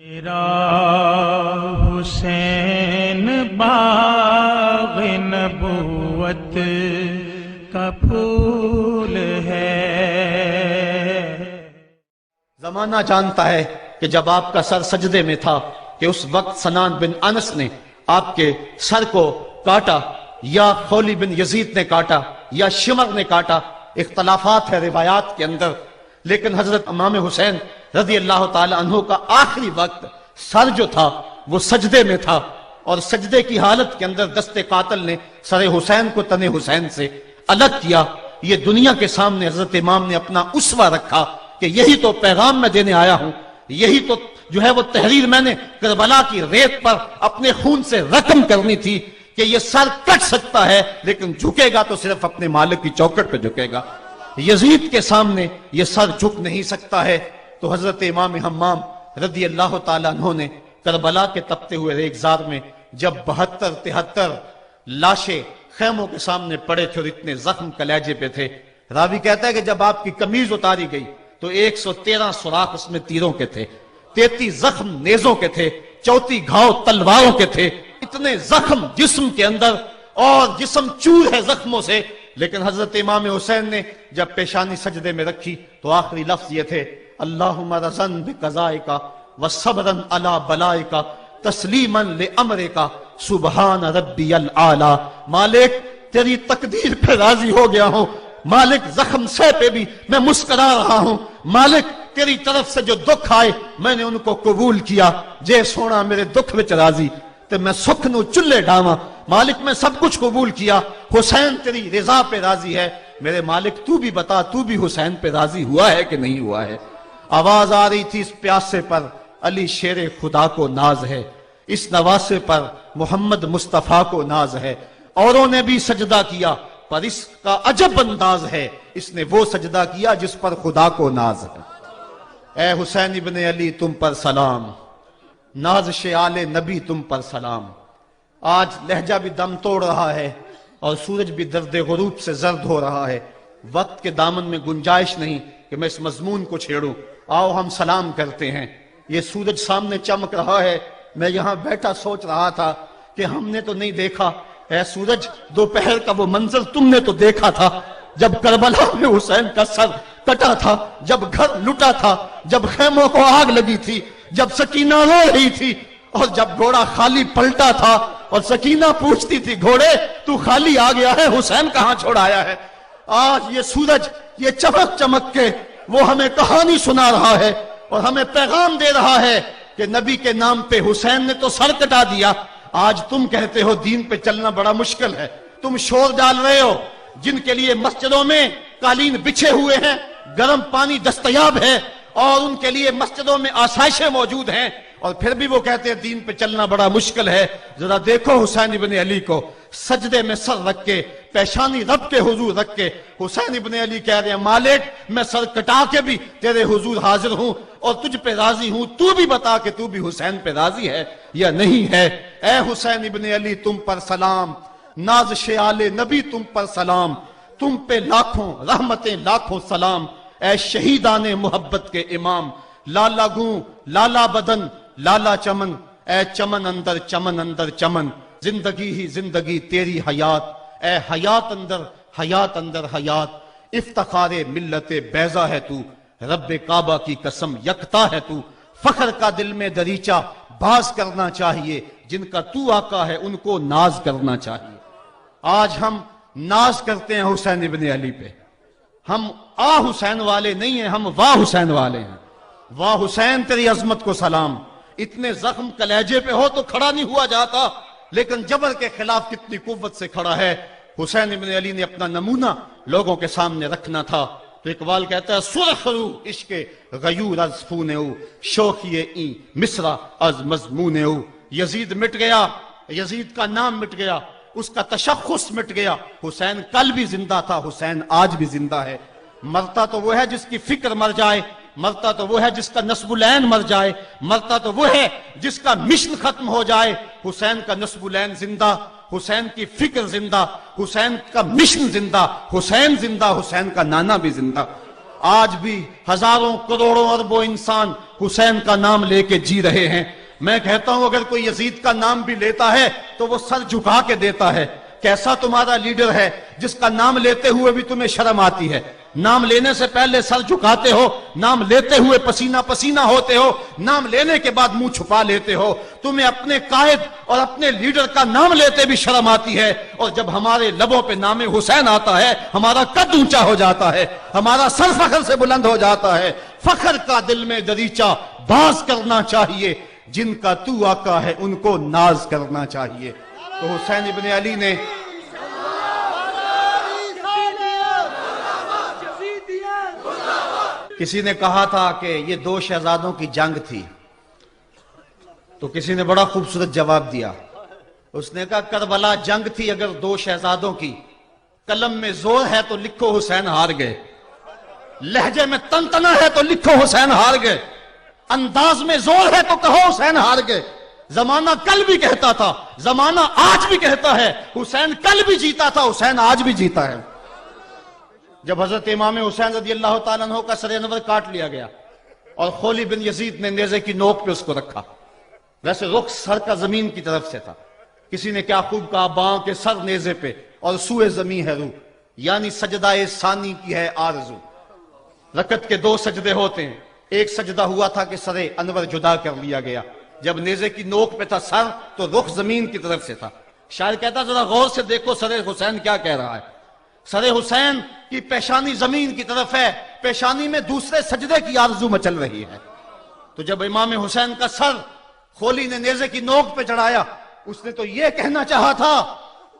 تیرا حسین باغ نبوت کا پھول ہے۔ زمانہ جانتا ہے کہ جب آپ کا سر سجدے میں تھا کہ اس وقت سنان بن انس نے آپ کے سر کو کاٹا، یا خولی بن یزید نے کاٹا، یا شمر نے کاٹا، اختلافات ہے روایات کے اندر، لیکن حضرت امام حسین رضی اللہ تعالی عنہ کا آخری وقت سر جو تھا وہ سجدے میں تھا، اور سجدے کی حالت کے اندر دست قاتل نے سر حسین کو تن حسین سے الگ کیا۔ یہ دنیا کے سامنے حضرت امام نے اپنا اسوہ رکھا کہ یہی تو پیغام میں دینے آیا ہوں، یہی تو جو ہے وہ تحریر میں نے کربلا کی ریت پر اپنے خون سے رقم کرنی تھی کہ یہ سر کٹ سکتا ہے لیکن جھکے گا تو صرف اپنے مالک کی چوکٹ پہ جھکے گا، یزید کے سامنے یہ سر جھک نہیں سکتا ہے۔ تو حضرت امام حمام رضی اللہ تعالیٰ عنہ نے کربلا کے تپتے ہوئے ریگزار میں جب 72-73 لاشیں خیموں کے سامنے پڑے تھے اور اتنے زخم کلیجے پہ تھے، راوی کہتا ہے کہ جب آپ کی قمیض اتاری گئی تو 113 سوراخ اس میں تیروں کے تھے، 33 زخم نیزوں کے تھے، 34 گھاؤ تلواروں کے تھے، اتنے زخم جسم کے اندر، اور جسم چور ہے زخموں سے۔ لیکن حضرت امام حسین نے جب پیشانی سجدے میں رکھی تو آخری لفظ یہ تھے، اللہم رضن بقضائکا وصبرن علی بلائکا تسلیما لامرکا سبحان ربی العالی۔ مالک تیری تقدیر پہ راضی ہو گیا ہوں، مالک زخم سہ پہ بھی میں مسکرا رہا ہوں، مالک تیری طرف سے جو دکھ آئے میں نے ان کو قبول کیا، جے سونا میرے دکھ وچ راضی تے میں سکھ نو چلے ڈاواں، مالک میں سب کچھ قبول کیا، حسین تیری رضا پہ راضی ہے، میرے مالک تو بھی بتا تو بھی حسین پہ راضی ہوا ہے کہ نہیں ہوا ہے۔ آواز آ رہی تھی اس پیاسے پر علی شیر خدا کو ناز ہے، اس نواسے پر محمد مصطفیٰ کو ناز ہے، اوروں نے بھی سجدہ کیا پر اس کا عجب انداز ہے، اس نے وہ سجدہ کیا جس پر خدا کو ناز ہے۔ اے حسین ابن علی تم پر سلام، نازش آل نبی تم پر سلام۔ آج لہجہ بھی دم توڑ رہا ہے اور سورج بھی درد غروب سے زرد ہو رہا ہے، وقت کے دامن میں گنجائش نہیں کہ میں اس مضمون کو چھیڑوں، آؤ ہم سلام کرتے ہیں۔ یہ سورج سامنے چمک رہا ہے، میں یہاں بیٹھا سوچ رہا تھا کہ ہم نے تو نہیں دیکھا، اے سورج دوپہر کا وہ منظر تم نے تو دیکھا تھا جب کربلا میں حسین کا سر کٹا تھا، جب گھر لٹا تھا، جب خیموں کو آگ لگی تھی، جب سکینہ رو رہی تھی، اور جب گھوڑا خالی پلٹا تھا اور سکینہ پوچھتی تھی گھوڑے تو خالی آ گیا ہے، حسین کہاں چھوڑ آیا ہے۔ آج یہ سورج یہ چمک چمک کے وہ ہمیں کہانی سنا رہا ہے اور ہمیں پیغام دے رہا ہے کہ نبی کے نام پہ حسین نے تو سر کٹا دیا، آج تم کہتے ہو دین پہ چلنا بڑا مشکل ہے، تم شور ڈال رہے ہو، جن کے لیے مسجدوں میں قالین بچھے ہوئے ہیں، گرم پانی دستیاب ہے، اور ان کے لیے مسجدوں میں آسائشیں موجود ہیں، اور پھر بھی وہ کہتے ہیں دین پہ چلنا بڑا مشکل ہے۔ ذرا دیکھو حسین ابن علی کو، سجدے میں سر رکھ کے، پیشانی رب کے حضور رکھ کے حسین ابن علی کہہ رہے ہیں مالک میں سر کٹا کے بھی تیرے حضور حاضر ہوں اور تجھ پہ راضی ہوں، تو بھی بتا کہ تو بھی حسین پہ راضی ہے یا نہیں ہے۔ اے حسین ابن علی تم پر سلام، نازش آل نبی تم پر سلام، تم پہ لاکھوں رحمتیں لاکھوں سلام، اے شہیدان محبت کے امام، لالا گوں لالا بدن لالا چمن، اے چمن اندر چمن اندر چمن، زندگی ہی زندگی تیری حیات، اے حیات اندر حیات، افتخار ملت بیضا ہے تو، رب کعبہ کی قسم یکتا ہے تو، فخر کا دل میں دریچہ باز کرنا چاہیے، جن کا تو آقا ہے ان کو ناز کرنا چاہیے۔ آج ہم ناز کرتے ہیں حسین ابن علی پہ، ہم آ حسین والے نہیں ہیں، ہم واہ حسین والے ہیں۔ واہ حسین تیری عظمت کو سلام، اتنے زخم کلیجے پہ ہو تو کھڑا نہیں ہوا جاتا، لیکن جبر کے خلاف کتنی قوت سے کھڑا ہے۔ حسین ابن علی نے اپنا نمونہ لوگوں کے سامنے رکھنا تھا، تو اقبال کہتا ہے سرخ رو عشق غیور از خون او، شوخی این مصرع از مضمون او۔ یزید مٹ گیا، یزید کا نام مٹ گیا، اس کا تشخص مٹ گیا، حسین کل بھی زندہ تھا، حسین آج بھی زندہ ہے۔ مرتا تو وہ ہے جس کی فکر مر جائے، مرتا تو وہ ہے جس کا نسب العین مر جائے، مرتا تو وہ ہے جس کا مشن ختم ہو جائے۔ حسین کا نسب العین زندہ، حسین کی فکر زندہ، حسین کا مشن زندہ، حسین زندہ، حسین کا نانا بھی زندہ۔ آج بھی ہزاروں کروڑوں اربوں انسان حسین کا نام لے کے جی رہے ہیں۔ میں کہتا ہوں اگر کوئی یزید کا نام بھی لیتا ہے تو وہ سر جھکا کے دیتا ہے۔ کیسا تمہارا لیڈر ہے جس کا نام لیتے ہوئے بھی تمہیں شرم آتی ہے؟ نام لینے سے پہلے سر جھکاتے ہو، نام لیتے ہوئے پسینہ پسینہ ہوتے ہو، نام لینے کے بعد منہ چھپا لیتے ہو۔ تمہیں اپنے قائد اور اپنے لیڈر کا نام لیتے بھی شرم آتی ہے، اور جب ہمارے لبوں پہ نام حسین آتا ہے ہمارا قد اونچا ہو جاتا ہے، ہمارا سر فخر سے بلند ہو جاتا ہے۔ فخر کا دل میں دریچہ باز کرنا چاہیے، جن کا تو آقا ہے ان کو ناز کرنا چاہیے۔ تو حسین ابن علی نے کسی نے کہا تھا کہ یہ دو شہزادوں کی جنگ تھی، تو کسی نے بڑا خوبصورت جواب دیا۔ اس نے کہا کربلا جنگ تھی اگر دو شہزادوں کی، قلم میں زور ہے تو لکھو حسین ہار گئے، لہجے میں تنتنا ہے تو لکھو حسین ہار گئے، انداز میں زور ہے تو کہو حسین ہار گئے۔ زمانہ کل بھی کہتا تھا، زمانہ آج بھی کہتا ہے، حسین کل بھی جیتا تھا، حسین آج بھی جیتا ہے۔ جب حضرت امام حسین رضی اللہ تعالیٰ عنہ کا سر انور کاٹ لیا گیا اور خولی بن یزید نے نیزے کی نوک پہ اس کو رکھا، ویسے رخ سر کا زمین کی طرف سے تھا، کسی نے کیا خوب کہا، باؤں کے سر نیزے پہ اور سوئے زمین ہے روح، یعنی سجدہ ثانی کی ہے آرزو۔ رکعت کے دو سجدے ہوتے ہیں، ایک سجدہ ہوا تھا کہ سر انور جدا کر لیا گیا، جب نیزے کی نوک پہ تھا سر تو رخ زمین کی طرف سے تھا۔ شاعر کہتا ذرا غور سے دیکھو سر حسین کیا کہہ رہا ہے، سر حسین کی پیشانی زمین کی طرف ہے، پیشانی میں دوسرے سجدے کی آرزو مچل رہی ہے۔ تو جب امام حسین کا سر خولی نے نیزے کی نوک پہ چڑھایا، اس نے تو یہ کہنا چاہا تھا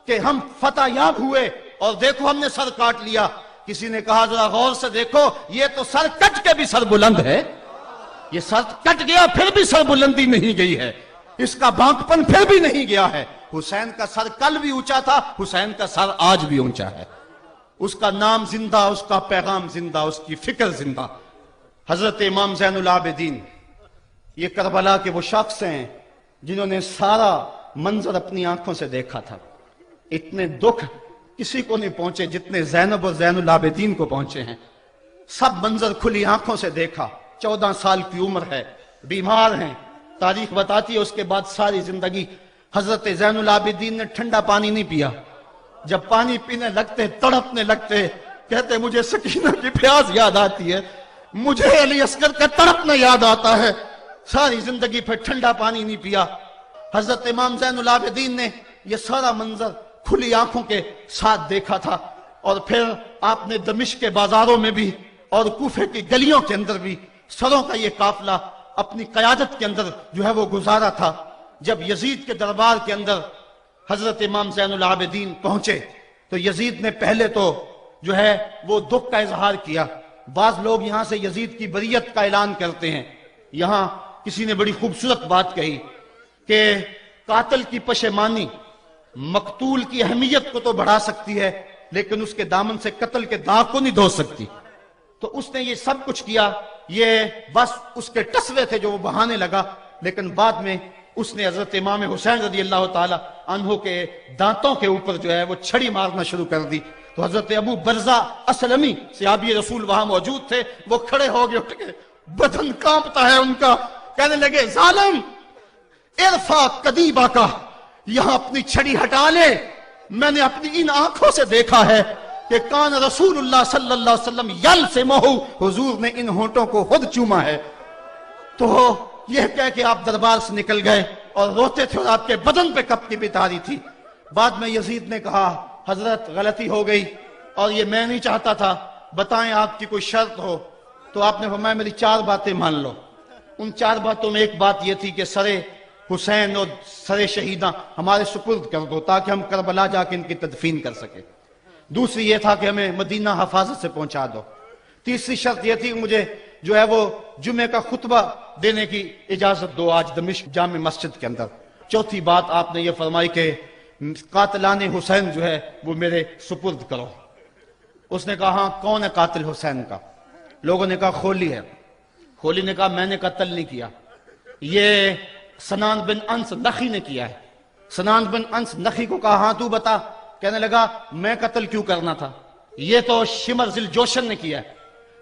کہ ہم فتح یاب ہوئے اور دیکھو ہم نے سر کاٹ لیا۔ کسی نے کہا ذرا غور سے دیکھو یہ تو سر کٹ کے بھی سر بلند ہے، یہ سر کٹ گیا پھر بھی سر بلندی نہیں گئی ہے، اس کا بانکپن پھر بھی نہیں گیا ہے۔ حسین کا سر کل بھی اونچا تھا، حسین کا سر آج بھی اونچا ہے، اس کا نام زندہ، اس کا پیغام زندہ، اس کی فکر زندہ۔ حضرت امام زین العابدین یہ کربلا کے وہ شخص ہیں جنہوں نے سارا منظر اپنی آنکھوں سے دیکھا تھا۔ اتنے دکھ کسی کو نہیں پہنچے جتنے زینب اور زین العابدین کو پہنچے ہیں۔ سب منظر کھلی آنکھوں سے دیکھا، 14 سال کی عمر ہے، بیمار ہیں، تاریخ بتاتی ہے اس کے بعد ساری زندگی حضرت زین العابدین نے ٹھنڈا پانی نہیں پیا، جب پانی پینے لگتے تڑپنے لگتے، کہتے مجھے سکینہ کی پیاس یاد آتی ہے، مجھے علی اصغر کا تڑپنا یاد آتا ہے، ساری زندگی پھر ٹھنڈا پانی نہیں پیا۔ حضرت امام زین العابدین نے یہ سارا منظر کھلی آنکھوں کے ساتھ دیکھا تھا، اور پھر آپ نے دمشق کے بازاروں میں بھی اور کوفے کی گلیوں کے اندر بھی سروں کا یہ قافلہ اپنی قیادت کے اندر جو ہے وہ گزارا تھا۔ جب یزید کے دربار کے اندر حضرت امام زین العابدین پہنچے تو یزید نے پہلے تو جو ہے وہ دکھ کا اظہار کیا۔ بعض لوگ یہاں سے یزید کی بریت کا اعلان کرتے ہیں۔ یہاں کسی نے بڑی خوبصورت بات کہی کہ قاتل کی پشیمانی مقتول کی اہمیت کو تو بڑھا سکتی ہے لیکن اس کے دامن سے قتل کے داغ کو نہیں دھو سکتی۔ تو اس نے یہ سب کچھ کیا، یہ بس اس کے ٹسوے تھے جو وہ بہانے لگا، لیکن بعد میں اس نے حضرت امام حسین رضی اللہ تعالی عنہ کے دانتوں کے اوپر جو ہے وہ چھڑی مارنا شروع کر دی۔ تو حضرت ابو برزہ اسلمی صحابی رسول وہاں موجود تھے، وہ کھڑے ہو گئے، اٹھ گئے، بدن کانپتا ہے ان کا، کہنے لگے ظالم ارفع قدیبہ کا، یہاں اپنی چھڑی ہٹا لے، میں نے اپنی ان آنکھوں سے دیکھا ہے کہ کان رسول اللہ صلی اللہ علیہ وسلم یلسمہ، حضور نے ان ہونٹوں کو خود چوما ہے۔ تو یہ کہہ کہ آپ دربار سے نکل گئے اور روتے تھے اور آپ کے بدن پہ کپتی بھی تاری تھی۔ بعد میں یزید نے کہا حضرت غلطی ہو گئی اور یہ میں نہیں چاہتا تھا، بتائیں آپ کی کوئی شرط ہو۔ تو آپ نے فرمایا میری 4 باتیں مان لو۔ ان 4 باتوں میں ایک بات یہ تھی کہ سر حسین اور سر شہیداں ہمارے سپرد کر دو تاکہ ہم کربلا جا کے ان کی تدفین کر سکیں۔ دوسری یہ تھا کہ ہمیں مدینہ حفاظت سے پہنچا دو۔ تیسری شرط یہ تھی کہ مجھے جو ہے وہ جمعے کا خطبہ دینے کی اجازت دو آج دمشق جامع مسجد کے اندر۔ چوتھی بات آپ نے یہ فرمائی کہ قاتلان حسین جو ہے وہ میرے سپرد کرو۔ اس نے کہا ہاں کون ہے قاتل حسین کا؟ لوگوں نے کہا خولی ہے۔ خولی نے کہا میں نے قتل نہیں کیا، یہ سنان بن انس نخی نے کیا ہے۔ سنان بن انس نخی کو کہا ہاں تو بتا، کہنے لگا میں قتل کیوں کرنا تھا، یہ تو شمر ذی الجوشن نے کیا ہے۔